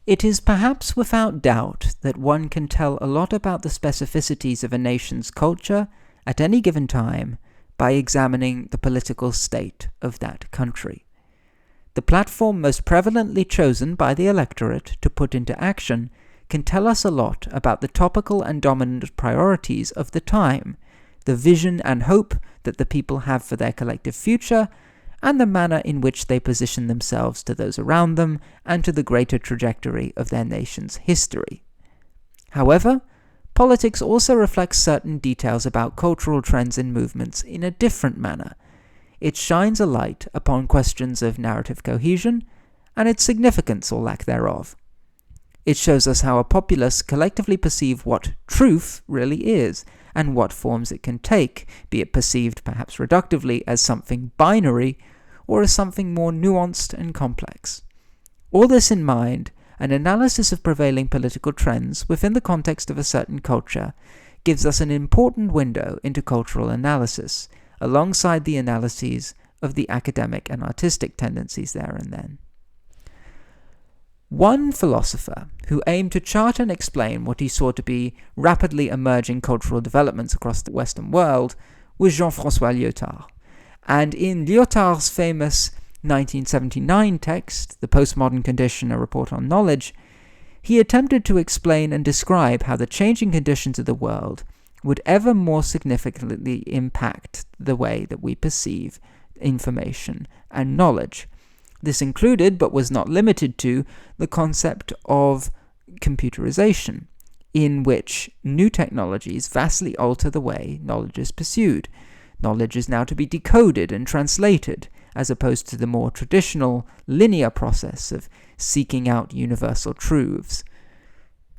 It is perhaps without doubt that one can tell a lot about the specificities of a nation's culture at any given time by examining the political state of that country. The platform most prevalently chosen by the electorate to put into action can tell us a lot about the topical and dominant priorities of the time, the vision and hope that the people have for their collective future, and the manner in which they position themselves to those around them and to the greater trajectory of their nation's history. However, politics also reflects certain details about cultural trends and movements in a different manner. It shines a light upon questions of narrative cohesion and its significance or lack thereof. It shows us how a populace collectively perceive what truth really is, and what forms it can take, be it perceived perhaps reductively as something binary, or as something more nuanced and complex. All this in mind, an analysis of prevailing political trends within the context of a certain culture gives us an important window into cultural analysis, alongside the analyses of the academic and artistic tendencies there and then. One philosopher who aimed to chart and explain what he saw to be rapidly emerging cultural developments across the Western world was Jean-François Lyotard. And in Lyotard's famous 1979 text, The Postmodern Condition, A Report on Knowledge, he attempted to explain and describe how the changing conditions of the world would ever more significantly impact the way that we perceive information and knowledge. This included, but was not limited to, the concept of computerization, in which new technologies vastly alter the way knowledge is pursued. Knowledge is now to be decoded and translated, as opposed to the more traditional linear process of seeking out universal truths.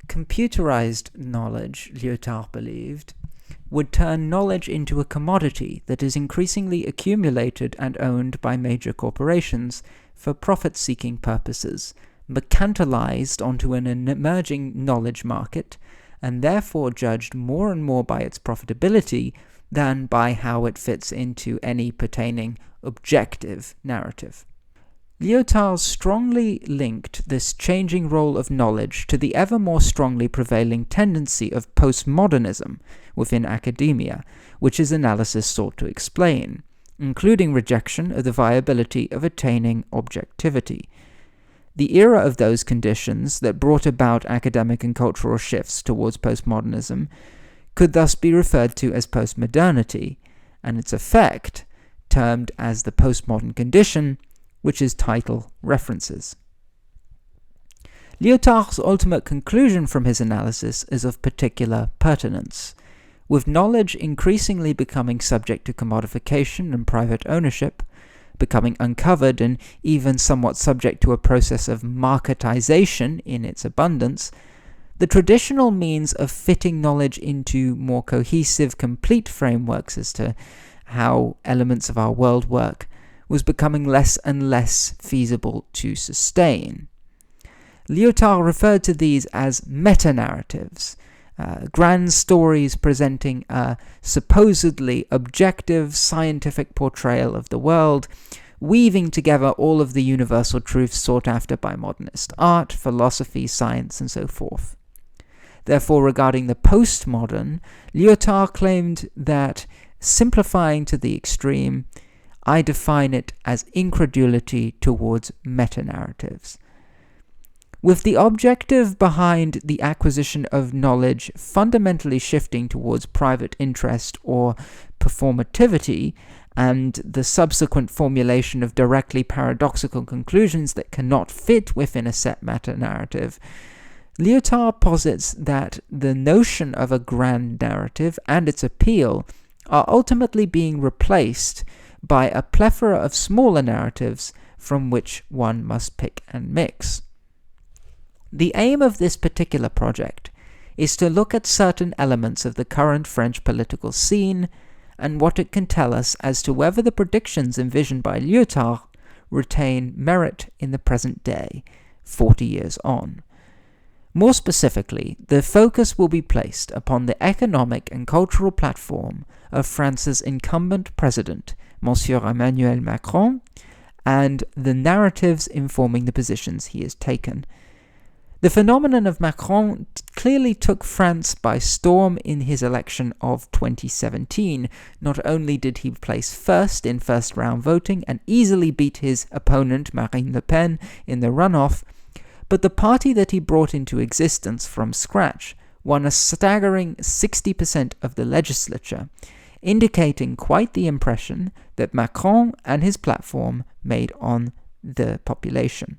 Computerized knowledge, Lyotard believed, would turn knowledge into a commodity that is increasingly accumulated and owned by major corporations for profit-seeking purposes, mercantilized onto an emerging knowledge market, and therefore judged more and more by its profitability than by how it fits into any pertaining objective narrative. Lyotard strongly linked this changing role of knowledge to the ever more strongly prevailing tendency of postmodernism within academia, which his analysis sought to explain, including rejection of the viability of attaining objectivity. The era of those conditions that brought about academic and cultural shifts towards postmodernism could thus be referred to as postmodernity, and its effect termed as the postmodern condition, which his title references. Lyotard's ultimate conclusion from his analysis is of particular pertinence. With knowledge increasingly becoming subject to commodification and private ownership, becoming uncovered and even somewhat subject to a process of marketization in its abundance, the traditional means of fitting knowledge into more cohesive, complete frameworks as to how elements of our world work was becoming less and less feasible to sustain. Lyotard referred to these as meta-narratives, grand stories presenting a supposedly objective scientific portrayal of the world, weaving together all of the universal truths sought after by modernist art, philosophy, science, and so forth. Therefore, regarding the postmodern, Lyotard claimed that, simplifying to the extreme, I define it as incredulity towards meta-narratives. With the objective behind the acquisition of knowledge fundamentally shifting towards private interest or performativity, and the subsequent formulation of directly paradoxical conclusions that cannot fit within a set meta-narrative, Lyotard posits that the notion of a grand narrative and its appeal are ultimately being replaced by a plethora of smaller narratives from which one must pick and mix. The aim of this particular project is to look at certain elements of the current French political scene and what it can tell us as to whether the predictions envisioned by Lyotard retain merit in the present day, 40 years on. More specifically, the focus will be placed upon the economic and cultural platform of France's incumbent president, Monsieur Emmanuel Macron, and the narratives informing the positions he has taken. The phenomenon of Macron clearly took France by storm in his election of 2017. Not only did he place first in first-round voting and easily beat his opponent Marine Le Pen in the runoff, but the party that he brought into existence from scratch won a staggering 60% of the legislature, indicating quite the impression that Macron and his platform made on the population.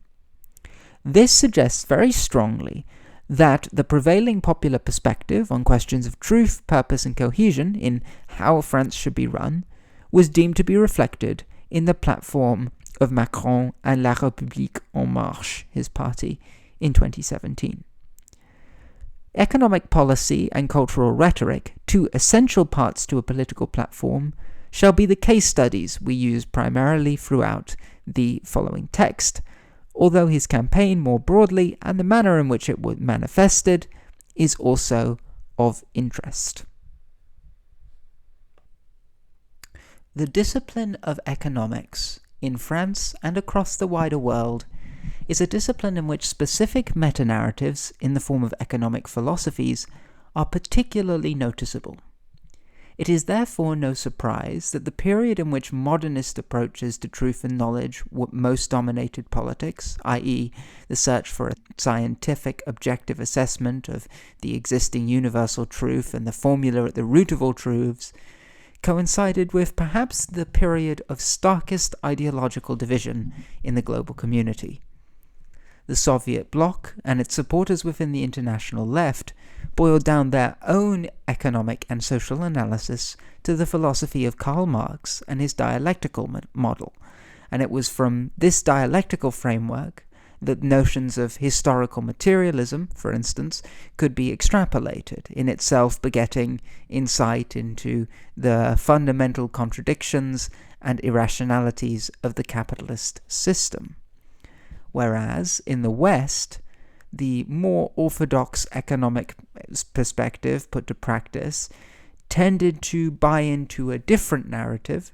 This suggests very strongly that the prevailing popular perspective on questions of truth, purpose, and cohesion in how France should be run was deemed to be reflected in the platform of Macron and La République En Marche, his party, in 2017. Economic policy and cultural rhetoric, two essential parts to a political platform, shall be the case studies we use primarily throughout the following text, although his campaign more broadly and the manner in which it was manifested is also of interest. The discipline of economics in France and across the wider world is a discipline in which specific meta-narratives in the form of economic philosophies are particularly noticeable. It is therefore no surprise that the period in which modernist approaches to truth and knowledge most dominated politics, i.e. the search for a scientific objective assessment of the existing universal truth and the formula at the root of all truths, coincided with perhaps the period of starkest ideological division in the global community. The Soviet bloc and its supporters within the international left boiled down their own economic and social analysis to the philosophy of Karl Marx and his dialectical model, and it was from this dialectical framework that notions of historical materialism, for instance, could be extrapolated, in itself begetting insight into the fundamental contradictions and irrationalities of the capitalist system. Whereas in the West, the more orthodox economic perspective put to practice tended to buy into a different narrative,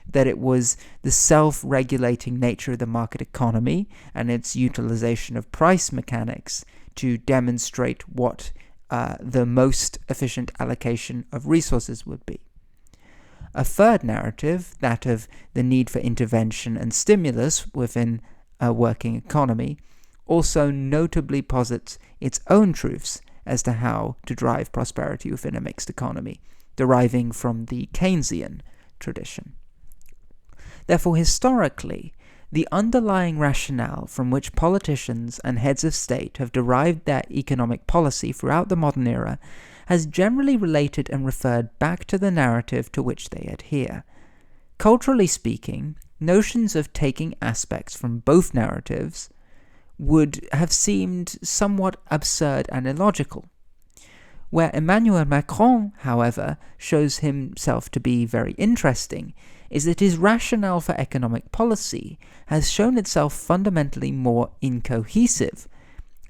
that it was the self-regulating nature of the market economy and its utilization of price mechanics to demonstrate what the most efficient allocation of resources would be. A third narrative, that of the need for intervention and stimulus within a working economy, also notably posits its own truths as to how to drive prosperity within a mixed economy, deriving from the Keynesian tradition. Therefore, historically, the underlying rationale from which politicians and heads of state have derived their economic policy throughout the modern era has generally related and referred back to the narrative to which they adhere. Culturally speaking, notions of taking aspects from both narratives would have seemed somewhat absurd and illogical. Where Emmanuel Macron, however, shows himself to be very interesting is that his rationale for economic policy has shown itself fundamentally more incohesive,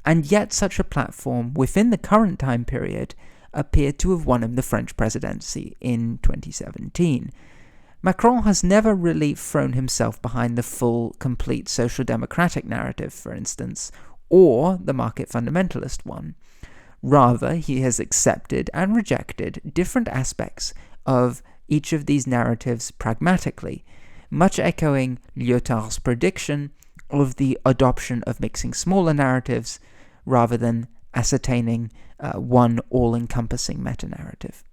and yet such a platform within the current time period appeared to have won him the French presidency in 2017. Macron has never really thrown himself behind the full, complete social democratic narrative, for instance, or the market fundamentalist one. Rather, he has accepted and rejected different aspects of each of these narratives pragmatically, much echoing Lyotard's prediction of the adoption of mixing smaller narratives rather than ascertaining one all-encompassing meta-narrative.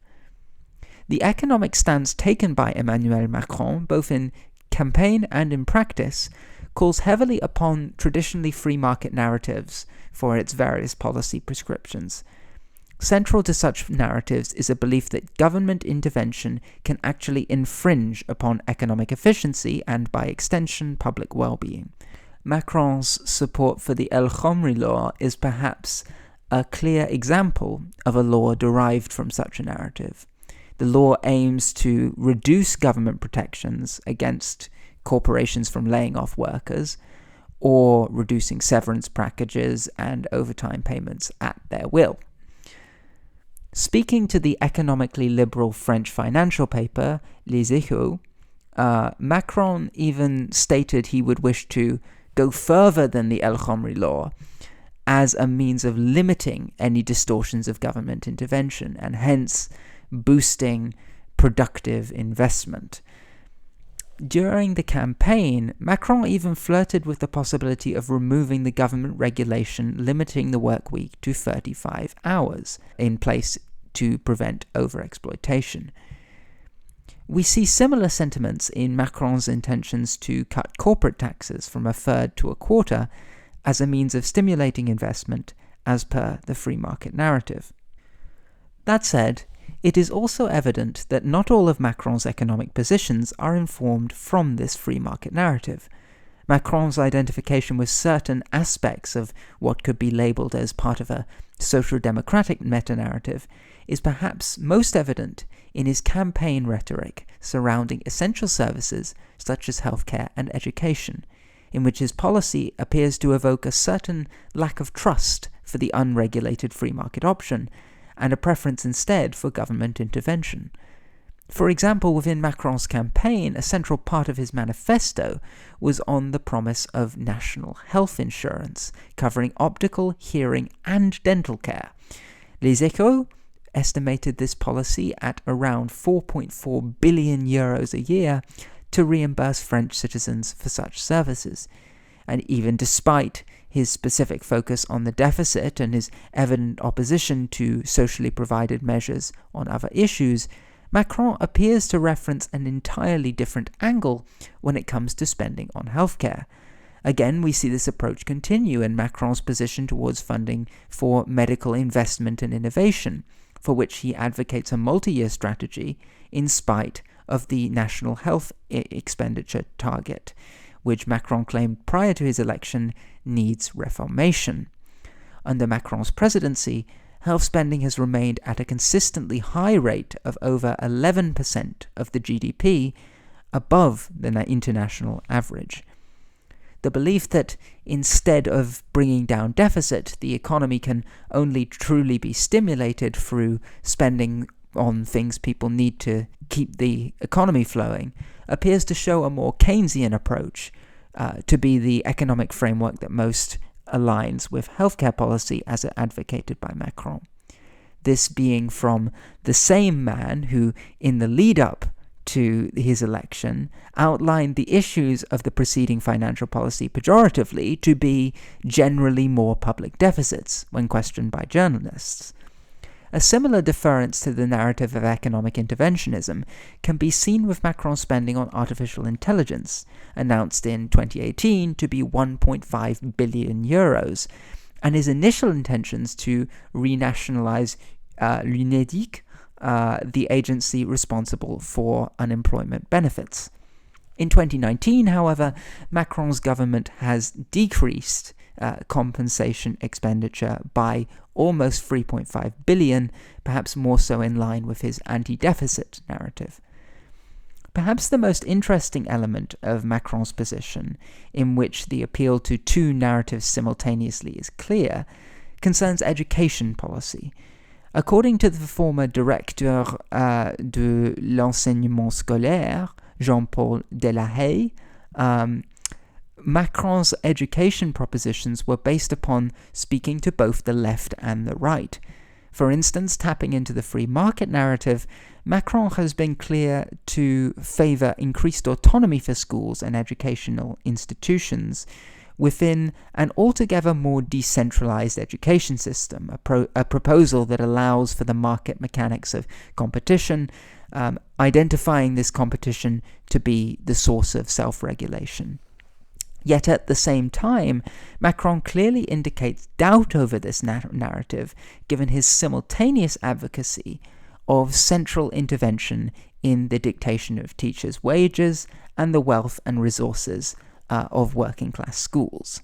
The economic stance taken by Emmanuel Macron, both in campaign and in practice, calls heavily upon traditionally free market narratives for its various policy prescriptions. Central to such narratives is a belief that government intervention can actually infringe upon economic efficiency and, by extension, public well-being. Macron's support for the El Khomri law is perhaps a clear example of a law derived from such a narrative. The law aims to reduce government protections against corporations from laying off workers or reducing severance packages and overtime payments at their will. Speaking to the economically liberal French financial paper, Les Echos, Macron even stated he would wish to go further than the El Khomri law as a means of limiting any distortions of government intervention and hence boosting productive investment. During the campaign, Macron even flirted with the possibility of removing the government regulation limiting the work week to 35 hours in place to prevent overexploitation. We see similar sentiments in Macron's intentions to cut corporate taxes from a third to a quarter as a means of stimulating investment as per the free market narrative. That said, it is also evident that not all of Macron's economic positions are informed from this free market narrative. Macron's identification with certain aspects of what could be labelled as part of a social democratic meta-narrative is perhaps most evident in his campaign rhetoric surrounding essential services such as healthcare and education, in which his policy appears to evoke a certain lack of trust for the unregulated free market option, and a preference instead for government intervention. For example, within Macron's campaign, a central part of his manifesto was on the promise of national health insurance, covering optical, hearing, and dental care. Les Echos estimated this policy at around 4.4 billion euros a year to reimburse French citizens for such services. And even despite his specific focus on the deficit and his evident opposition to socially provided measures on other issues, Macron appears to reference an entirely different angle when it comes to spending on healthcare. Again, we see this approach continue in Macron's position towards funding for medical investment and innovation, for which he advocates a multi-year strategy in spite of the national health expenditure target, which Macron claimed prior to his election needs reformation. Under Macron's presidency, health spending has remained at a consistently high rate of over 11% of the GDP, above the international average. The belief that instead of bringing down deficit, the economy can only truly be stimulated through spending on things people need to keep the economy flowing appears to show a more Keynesian approach to be the economic framework that most aligns with healthcare policy as advocated by Macron. This being from the same man who, in the lead-up to his election, outlined the issues of the preceding financial policy pejoratively to be generally more public deficits when questioned by journalists. A similar deference to the narrative of economic interventionism can be seen with Macron's spending on artificial intelligence, announced in 2018 to be 1.5 billion euros, and his initial intentions to renationalize l'UNEDIC, the agency responsible for unemployment benefits. In 2019, however, Macron's government has decreased compensation expenditure by almost 3.5 billion, perhaps more so in line with his anti-deficit narrative. Perhaps the most interesting element of Macron's position, in which the appeal to two narratives simultaneously is clear, concerns education policy. According to the former directeur de l'enseignement scolaire, Jean-Paul Delahaye, Macron's education propositions were based upon speaking to both the left and the right. For instance, tapping into the free market narrative, Macron has been clear to favour increased autonomy for schools and educational institutions within an altogether more decentralised education system, a proposal that allows for the market mechanics of competition, identifying this competition to be the source of self-regulation. Yet at the same time, Macron clearly indicates doubt over this narrative, given his simultaneous advocacy of central intervention in the dictation of teachers' wages and the wealth and resources of working-class schools.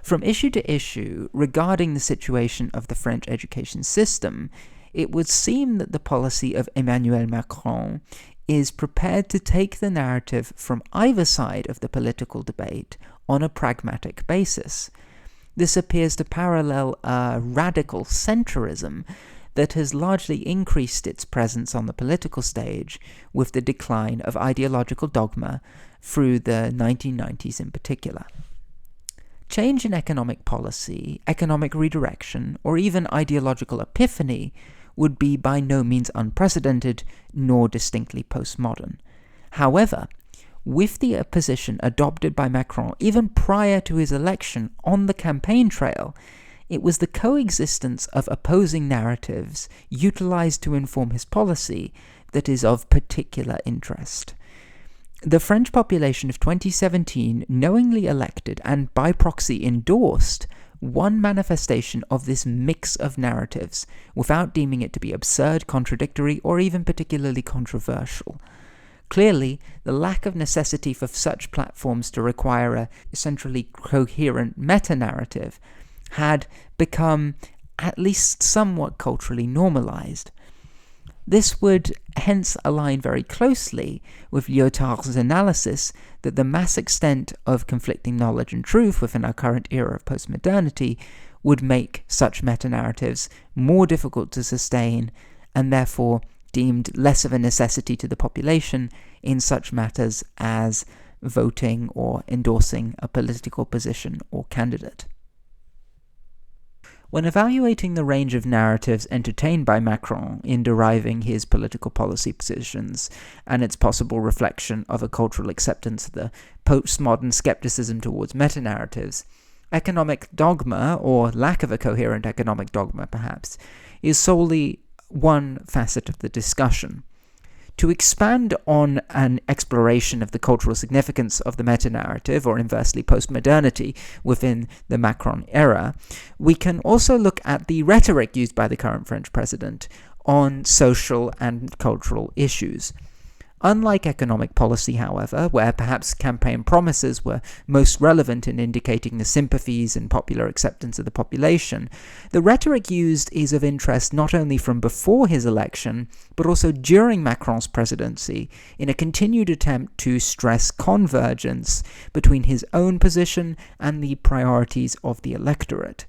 From issue to issue, regarding the situation of the French education system, it would seem that the policy of Emmanuel Macron is prepared to take the narrative from either side of the political debate on a pragmatic basis. This appears to parallel a radical centrism that has largely increased its presence on the political stage with the decline of ideological dogma through the 1990s in particular. Change in economic policy, economic redirection, or even ideological epiphany would be by no means unprecedented, nor distinctly postmodern. However, with the position adopted by Macron even prior to his election on the campaign trail, it was the coexistence of opposing narratives utilized to inform his policy that is of particular interest. The French population of 2017 knowingly elected and by proxy endorsed one manifestation of this mix of narratives without deeming it to be absurd, contradictory, or even particularly controversial. Clearly, the lack of necessity for such platforms to require a centrally coherent meta-narrative had become at least somewhat culturally normalized. This would hence align very closely with Lyotard's analysis that the mass extent of conflicting knowledge and truth within our current era of postmodernity would make such meta-narratives more difficult to sustain, and therefore deemed less of a necessity to the population in such matters as voting or endorsing a political position or candidate. When evaluating the range of narratives entertained by Macron in deriving his political policy positions and its possible reflection of a cultural acceptance of the postmodern skepticism towards meta-narratives, economic dogma, or lack of a coherent economic dogma perhaps, is solely one facet of the discussion. To expand on an exploration of the cultural significance of the meta-narrative, or inversely postmodernity, within the Macron era, we can also look at the rhetoric used by the current French president on social and cultural issues. Unlike economic policy, however, where perhaps campaign promises were most relevant in indicating the sympathies and popular acceptance of the population, the rhetoric used is of interest not only from before his election, but also during Macron's presidency, in a continued attempt to stress convergence between his own position and the priorities of the electorate.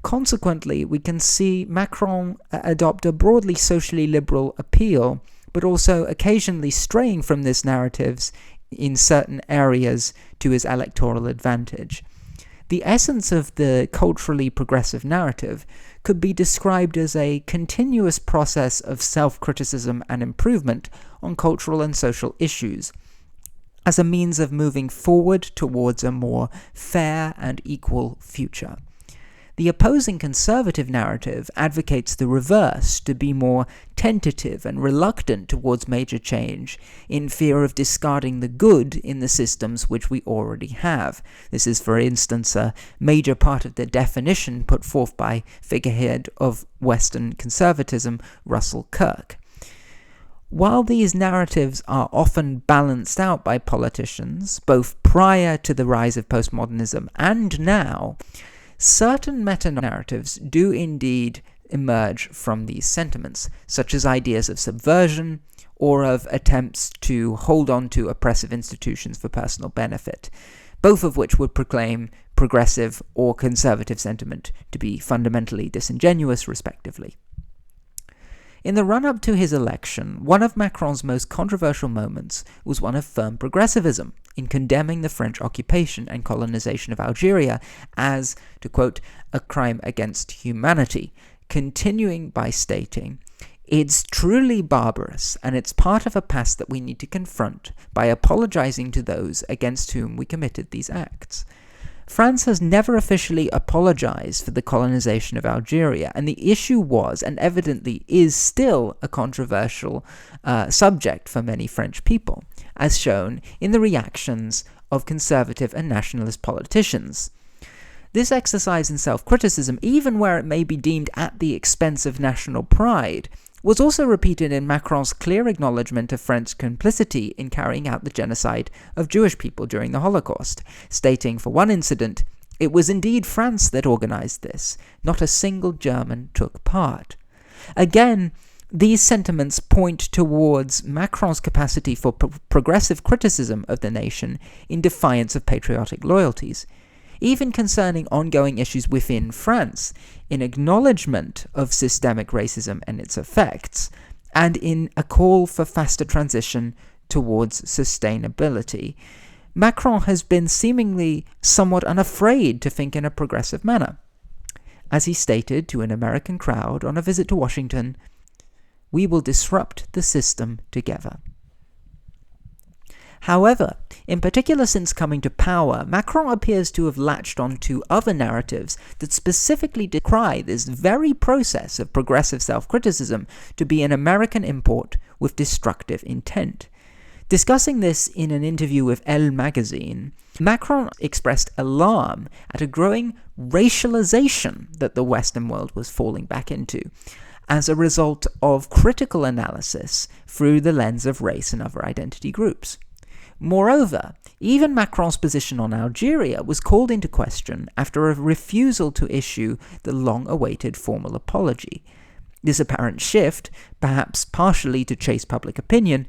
Consequently, we can see Macron adopt a broadly socially liberal appeal, but also occasionally straying from these narratives in certain areas to his electoral advantage. The essence of the culturally progressive narrative could be described as a continuous process of self-criticism and improvement on cultural and social issues, as a means of moving forward towards a more fair and equal future. The opposing conservative narrative advocates the reverse, to be more tentative and reluctant towards major change, in fear of discarding the good in the systems which we already have. This is, for instance, a major part of the definition put forth by figurehead of Western conservatism, Russell Kirk. While these narratives are often balanced out by politicians, both prior to the rise of postmodernism and now, certain meta-narratives do indeed emerge from these sentiments, such as ideas of subversion or of attempts to hold on to oppressive institutions for personal benefit, both of which would proclaim progressive or conservative sentiment to be fundamentally disingenuous, respectively. In the run-up to his election, one of Macron's most controversial moments was one of firm progressivism, in condemning the French occupation and colonization of Algeria as, to quote, a crime against humanity, continuing by stating, "It's truly barbarous, and it's part of a past that we need to confront by apologizing to those against whom we committed these acts." France has never officially apologized for the colonization of Algeria, and the issue was, and evidently is still, a controversial subject for many French people, as shown in the reactions of conservative and nationalist politicians. This exercise in self-criticism, even where it may be deemed at the expense of national pride, was also repeated in Macron's clear acknowledgement of French complicity in carrying out the genocide of Jewish people during the Holocaust, stating for one incident, "It was indeed France that organized this. Not a single German took part." Again, these sentiments point towards Macron's capacity for progressive criticism of the nation in defiance of patriotic loyalties. Even concerning ongoing issues within France, in acknowledgement of systemic racism and its effects, and in a call for faster transition towards sustainability. Macron has been seemingly somewhat unafraid to think in a progressive manner. As he stated to an American crowd on a visit to Washington, "We will disrupt the system together." However, in particular since coming to power, Macron appears to have latched onto other narratives that specifically decry this very process of progressive self-criticism to be an American import with destructive intent. Discussing this in an interview with Elle magazine, Macron expressed alarm at a growing racialization that the Western world was falling back into, as a result of critical analysis through the lens of race and other identity groups. Moreover, even Macron's position on Algeria was called into question after a refusal to issue the long-awaited formal apology. This apparent shift, perhaps partially to chase public opinion,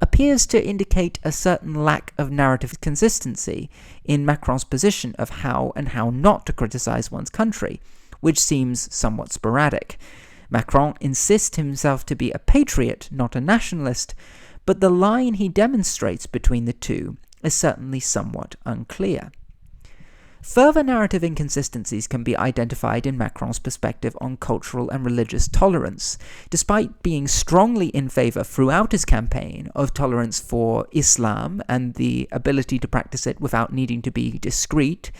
appears to indicate a certain lack of narrative consistency in Macron's position of how and how not to criticize one's country, which seems somewhat sporadic. Macron insists himself to be a patriot, not a nationalist, but the line he demonstrates between the two is certainly somewhat unclear. Further narrative inconsistencies can be identified in Macron's perspective on cultural and religious tolerance, despite being strongly in favor throughout his campaign of tolerance for Islam and the ability to practice it without needing to be discreet,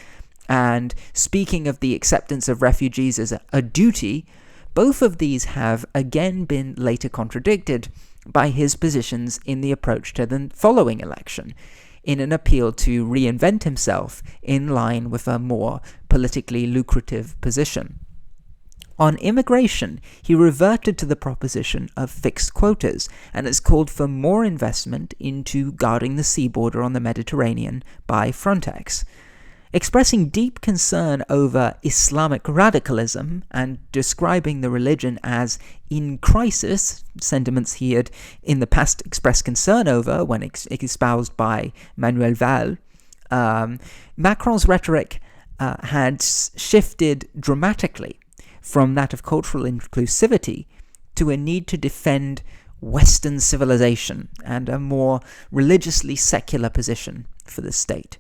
and speaking of the acceptance of refugees as a duty. Both of these have again been later contradicted by his positions in the approach to the following election, in an appeal to reinvent himself in line with a more politically lucrative position. On immigration, he reverted to the proposition of fixed quotas, and has called for more investment into guarding the sea border on the Mediterranean by Frontex. Expressing deep concern over Islamic radicalism and describing the religion as in crisis, sentiments he had in the past expressed concern over when espoused by Manuel Valls, Macron's rhetoric had shifted dramatically from that of cultural inclusivity to a need to defend Western civilization and a more religiously secular position for the state.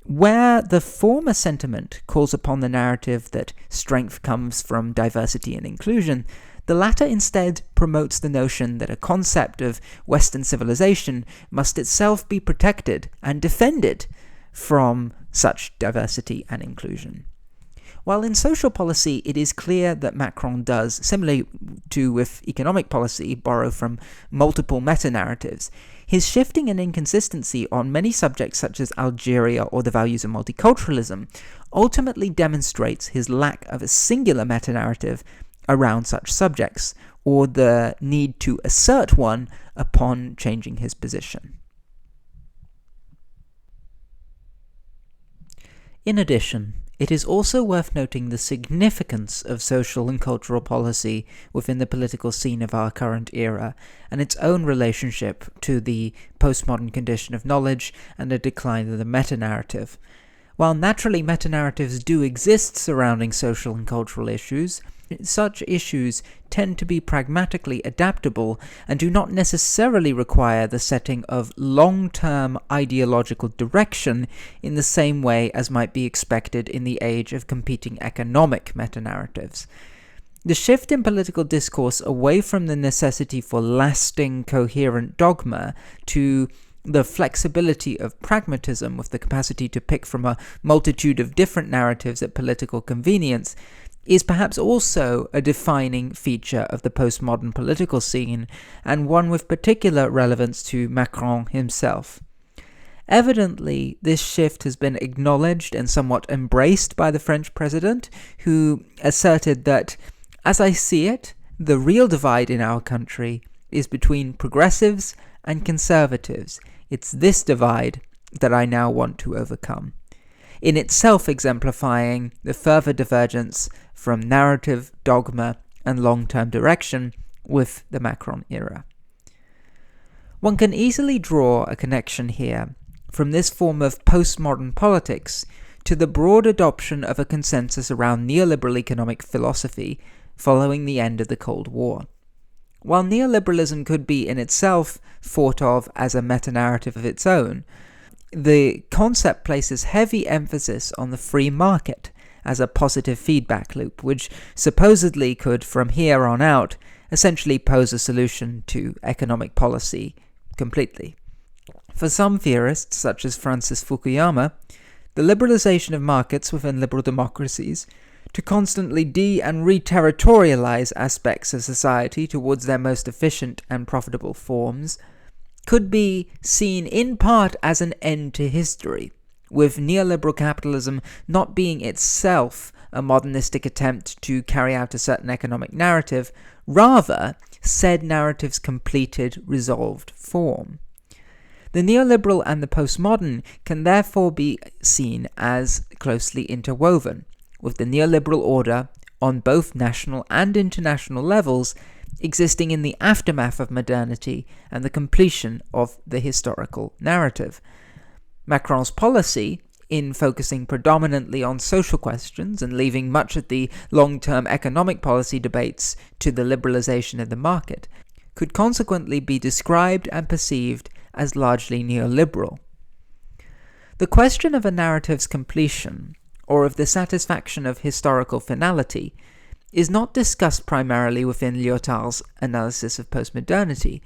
Where the former sentiment calls upon the narrative that strength comes from diversity and inclusion, the latter instead promotes the notion that a concept of Western civilization must itself be protected and defended from such diversity and inclusion. While in social policy it is clear that Macron does, similarly to with economic policy, borrow from multiple meta-narratives, his shifting and inconsistency on many subjects such as Algeria or the values of multiculturalism ultimately demonstrates his lack of a singular meta-narrative around such subjects, or the need to assert one upon changing his position. In addition, it is also worth noting the significance of social and cultural policy within the political scene of our current era, and its own relationship to the postmodern condition of knowledge and the decline of the meta-narrative. While naturally meta-narratives do exist surrounding social and cultural issues, such issues tend to be pragmatically adaptable and do not necessarily require the setting of long-term ideological direction in the same way as might be expected in the age of competing economic meta-narratives. The shift in political discourse away from the necessity for lasting, coherent dogma to the flexibility of pragmatism with the capacity to pick from a multitude of different narratives at political convenience is perhaps also a defining feature of the postmodern political scene, and one with particular relevance to Macron himself. Evidently, this shift has been acknowledged and somewhat embraced by the French president, who asserted that, as I see it, the real divide in our country is between progressives and conservatives. It's this divide that I now want to overcome, in itself exemplifying the further divergence from narrative, dogma, and long-term direction with the Macron era. One can easily draw a connection here from this form of postmodern politics to the broad adoption of a consensus around neoliberal economic philosophy following the end of the Cold War. While neoliberalism could be in itself thought of as a meta-narrative of its own, the concept places heavy emphasis on the free market as a positive feedback loop, which supposedly could, from here on out, essentially pose a solution to economic policy completely. For some theorists, such as Francis Fukuyama, the liberalization of markets within liberal democracies to constantly and re-territorialize aspects of society towards their most efficient and profitable forms could be seen in part as an end to history, with neoliberal capitalism not being itself a modernistic attempt to carry out a certain economic narrative, rather said narrative's completed, resolved form. The neoliberal and the postmodern can therefore be seen as closely interwoven, with the neoliberal order on both national and international levels existing in the aftermath of modernity and the completion of the historical narrative. Macron's policy, in focusing predominantly on social questions and leaving much of the long-term economic policy debates to the liberalization of the market, could consequently be described and perceived as largely neoliberal. The question of a narrative's completion, or of the satisfaction of historical finality, is not discussed primarily within Lyotard's analysis of postmodernity.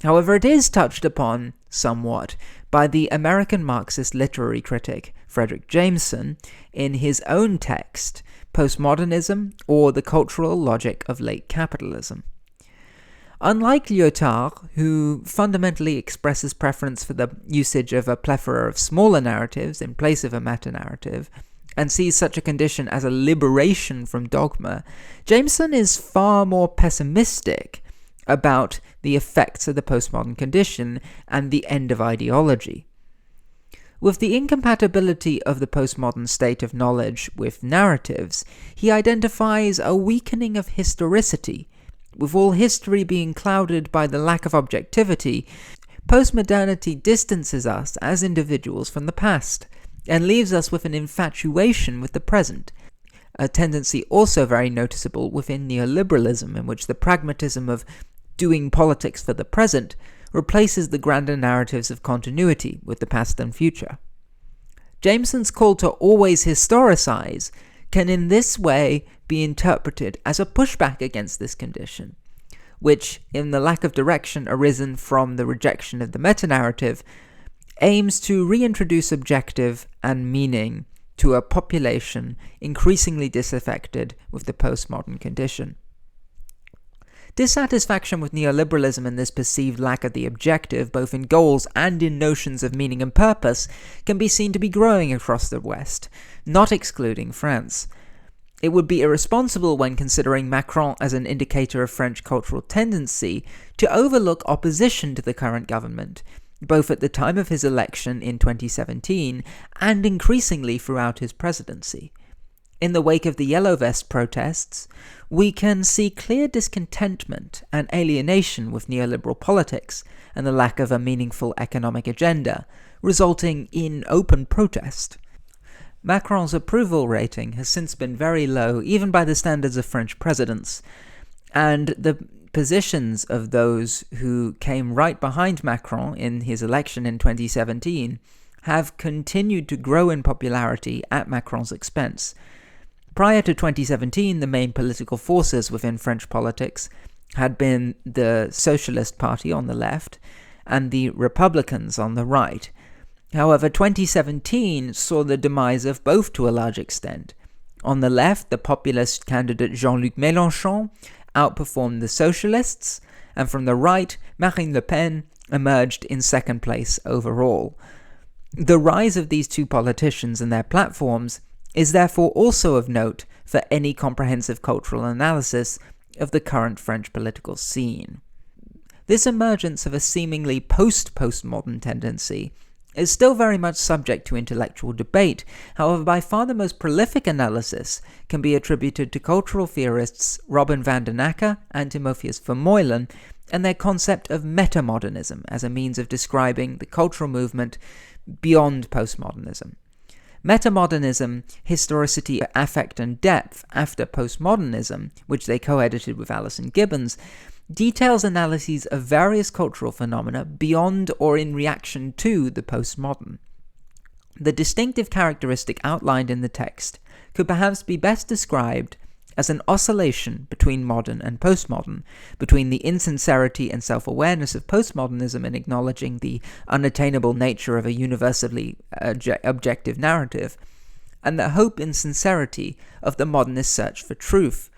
However, it is touched upon somewhat by the American Marxist literary critic Frederick Jameson in his own text, Postmodernism, or the Cultural Logic of Late Capitalism. Unlike Lyotard, who fundamentally expresses preference for the usage of a plethora of smaller narratives in place of a meta-narrative, and sees such a condition as a liberation from dogma, Jameson is far more pessimistic about the effects of the postmodern condition and the end of ideology. With the incompatibility of the postmodern state of knowledge with narratives, he identifies a weakening of historicity. With all history being clouded by the lack of objectivity, postmodernity distances us as individuals from the past, and leaves us with an infatuation with the present, a tendency also very noticeable within neoliberalism, in which the pragmatism of doing politics for the present replaces the grander narratives of continuity with the past and future. Jameson's call to always historicize can in this way be interpreted as a pushback against this condition, which, in the lack of direction arisen from the rejection of the meta-narrative, aims to reintroduce objective and meaning to a population increasingly disaffected with the postmodern condition. Dissatisfaction with neoliberalism and this perceived lack of the objective, both in goals and in notions of meaning and purpose, can be seen to be growing across the West, not excluding France. It would be irresponsible when considering Macron as an indicator of French cultural tendency to overlook opposition to the current government, both at the time of his election in 2017 and increasingly throughout his presidency. In the wake of the Yellow Vest protests, we can see clear discontentment and alienation with neoliberal politics and the lack of a meaningful economic agenda, resulting in open protest. Macron's approval rating has since been very low, even by the standards of French presidents, and the positions of those who came right behind Macron in his election in 2017 have continued to grow in popularity at Macron's expense. Prior to 2017, the main political forces within French politics had been the Socialist Party on the left and the Republicans on the right. However, 2017 saw the demise of both to a large extent. On the left, the populist candidate Jean-Luc Mélenchon outperformed the socialists, and from the right, Marine Le Pen emerged in second place overall. The rise of these two politicians and their platforms is therefore also of note for any comprehensive cultural analysis of the current French political scene. This emergence of a seemingly post-postmodern tendency is still very much subject to intellectual debate. However, by far the most prolific analysis can be attributed to cultural theorists Robin van den Akker and Timotheus Vermeulen and their concept of metamodernism as a means of describing the cultural movement beyond postmodernism. Metamodernism, Historicity, Affect and Depth after Postmodernism, which they co-edited with Alison Gibbons, details analyses of various cultural phenomena beyond or in reaction to the postmodern. The distinctive characteristic outlined in the text could perhaps be best described as an oscillation between modern and postmodern, between the insincerity and self-awareness of postmodernism in acknowledging the unattainable nature of a universally objective narrative, and the hope and sincerity of the modernist search for truth,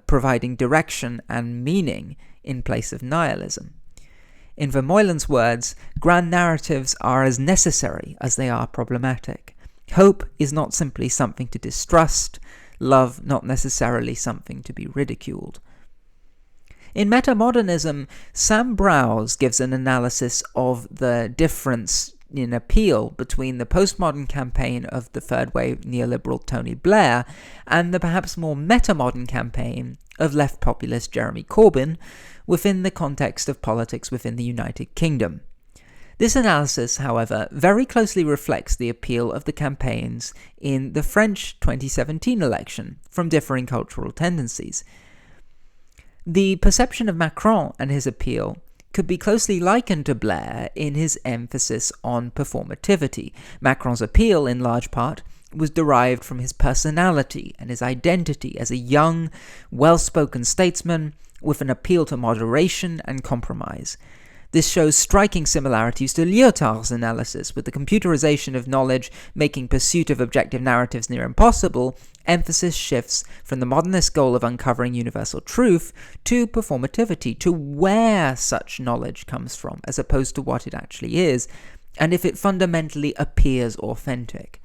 providing direction and meaning in place of nihilism. In Vermeulen's words, grand narratives are as necessary as they are problematic. Hope is not simply something to distrust, love not necessarily something to be ridiculed. In Metamodernism, Sam Browse gives an analysis of the difference in appeal between the postmodern campaign of the third-wave neoliberal Tony Blair and the perhaps more metamodern campaign of left populist Jeremy Corbyn within the context of politics within the United Kingdom. This analysis, however, very closely reflects the appeal of the campaigns in the French 2017 election from differing cultural tendencies. The perception of Macron and his appeal could be closely likened to Blair in his emphasis on performativity. Macron's appeal, in large part, was derived from his personality and his identity as a young, well-spoken statesman with an appeal to moderation and compromise. This shows striking similarities to Lyotard's analysis, with the computerization of knowledge making pursuit of objective narratives near impossible. Emphasis shifts from the modernist goal of uncovering universal truth to performativity, to where such knowledge comes from, as opposed to what it actually is, and if it fundamentally appears authentic.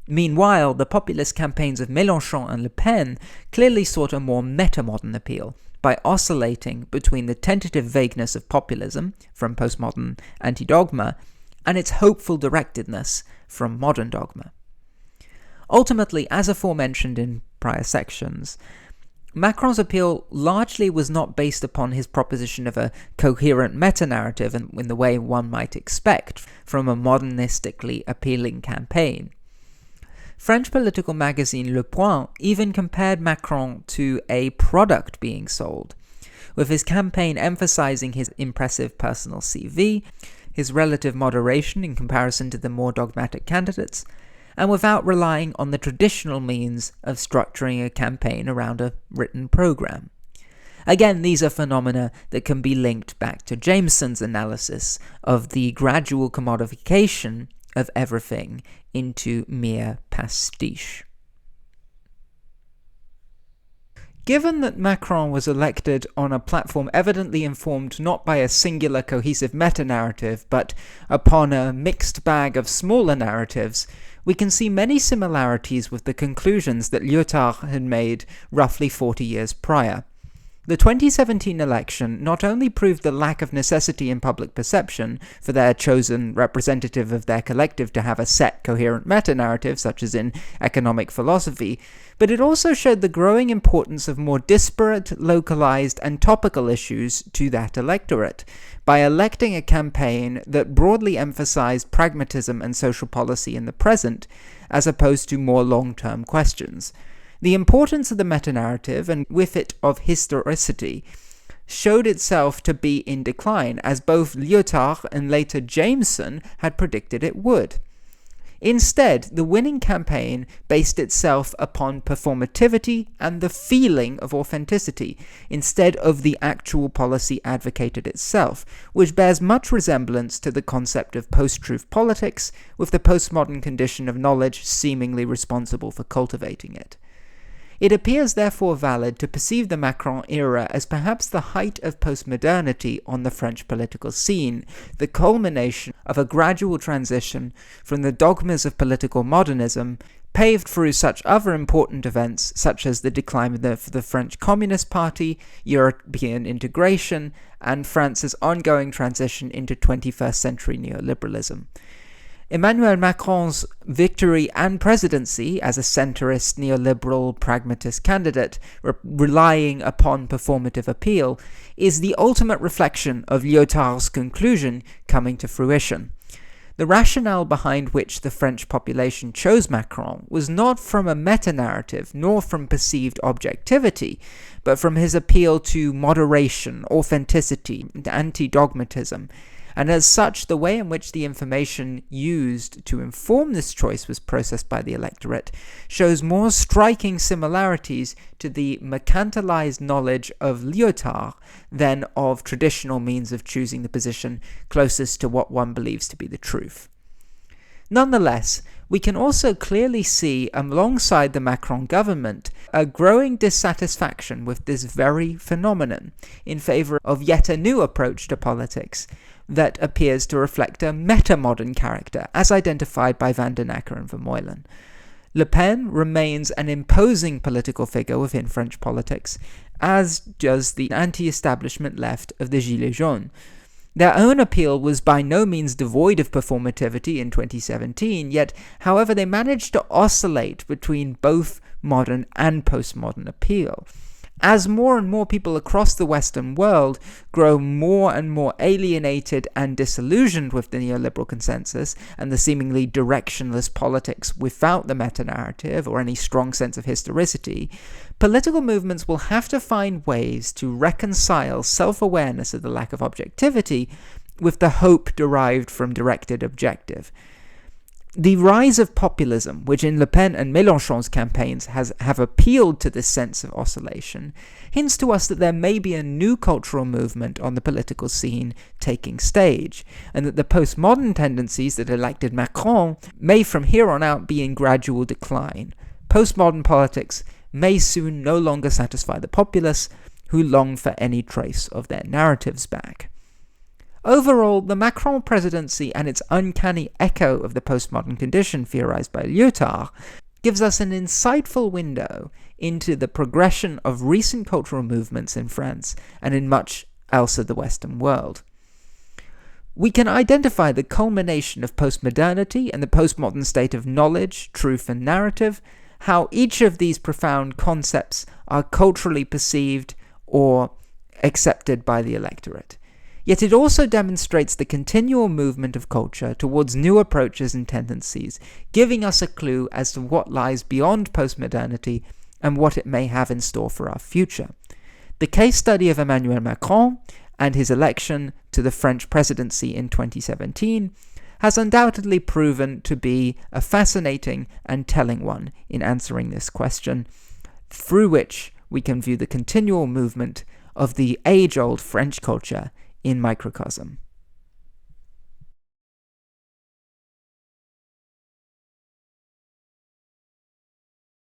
Meanwhile, the populist campaigns of Mélenchon and Le Pen clearly sought a more metamodern appeal, by oscillating between the tentative vagueness of populism from postmodern anti-dogma and its hopeful directedness from modern dogma. Ultimately, as aforementioned in prior sections, Macron's appeal largely was not based upon his proposition of a coherent meta-narrative in the way one might expect from a modernistically appealing campaign. French political magazine Le Point even compared Macron to a product being sold, with his campaign emphasizing his impressive personal CV, his relative moderation in comparison to the more dogmatic candidates, and without relying on the traditional means of structuring a campaign around a written program. Again, these are phenomena that can be linked back to Jameson's analysis of the gradual commodification of everything into mere pastiche. Given that Macron was elected on a platform evidently informed not by a singular cohesive meta-narrative, but upon a mixed bag of smaller narratives, we can see many similarities with the conclusions that Lyotard had made roughly 40 years prior. The 2017 election not only proved the lack of necessity in public perception for their chosen representative of their collective to have a set, coherent meta-narrative, such as in economic philosophy, but it also showed the growing importance of more disparate, localized, and topical issues to that electorate, by electing a campaign that broadly emphasized pragmatism and social policy in the present, as opposed to more long-term questions. The importance of the meta-narrative, and with it of historicity, showed itself to be in decline, as both Lyotard and later Jameson had predicted it would. Instead, the winning campaign based itself upon performativity and the feeling of authenticity, instead of the actual policy advocated itself, which bears much resemblance to the concept of post-truth politics, with the postmodern condition of knowledge seemingly responsible for cultivating it. It appears therefore valid to perceive the Macron era as perhaps the height of postmodernity on the French political scene, the culmination of a gradual transition from the dogmas of political modernism, paved through such other important events such as the decline of the French Communist Party, European integration, and France's ongoing transition into 21st century neoliberalism. Emmanuel Macron's victory and presidency as a centrist, neoliberal, pragmatist candidate, relying upon performative appeal, is the ultimate reflection of Lyotard's conclusion coming to fruition. The rationale behind which the French population chose Macron was not from a meta-narrative nor from perceived objectivity, but from his appeal to moderation, authenticity, and anti-dogmatism, And as such, the way in which the information used to inform this choice was processed by the electorate shows more striking similarities to the mercantilized knowledge of Lyotard than of traditional means of choosing the position closest to what one believes to be the truth. Nonetheless, we can also clearly see, alongside the Macron government, a growing dissatisfaction with this very phenomenon in favor of yet a new approach to politics that appears to reflect a meta-modern character, as identified by Van den Acker and Vermeulen. Le Pen remains an imposing political figure within French politics, as does the anti-establishment left of the Gilets jaunes. Their own appeal was by no means devoid of performativity in 2017, yet, however, they managed to oscillate between both modern and postmodern appeal. As more and more people across the Western world grow more and more alienated and disillusioned with the neoliberal consensus and the seemingly directionless politics without the meta-narrative or any strong sense of historicity, political movements will have to find ways to reconcile self-awareness of the lack of objectivity with the hope derived from directed objective. The rise of populism, which in Le Pen and Mélenchon's campaigns have appealed to this sense of oscillation, hints to us that there may be a new cultural movement on the political scene taking stage, and that the postmodern tendencies that elected Macron may from here on out be in gradual decline. Postmodern politics may soon no longer satisfy the populace, who long for any trace of their narratives back. Overall, the Macron presidency and its uncanny echo of the postmodern condition theorized by Lyotard gives us an insightful window into the progression of recent cultural movements in France and in much else of the Western world. We can identify the culmination of postmodernity and the postmodern state of knowledge, truth, and narrative, how each of these profound concepts are culturally perceived or accepted by the electorate. Yet it also demonstrates the continual movement of culture towards new approaches and tendencies, giving us a clue as to what lies beyond postmodernity and what it may have in store for our future. The case study of Emmanuel Macron and his election to the French presidency in 2017 has undoubtedly proven to be a fascinating and telling one in answering this question, through which we can view the continual movement of the age-old French culture in microcosm.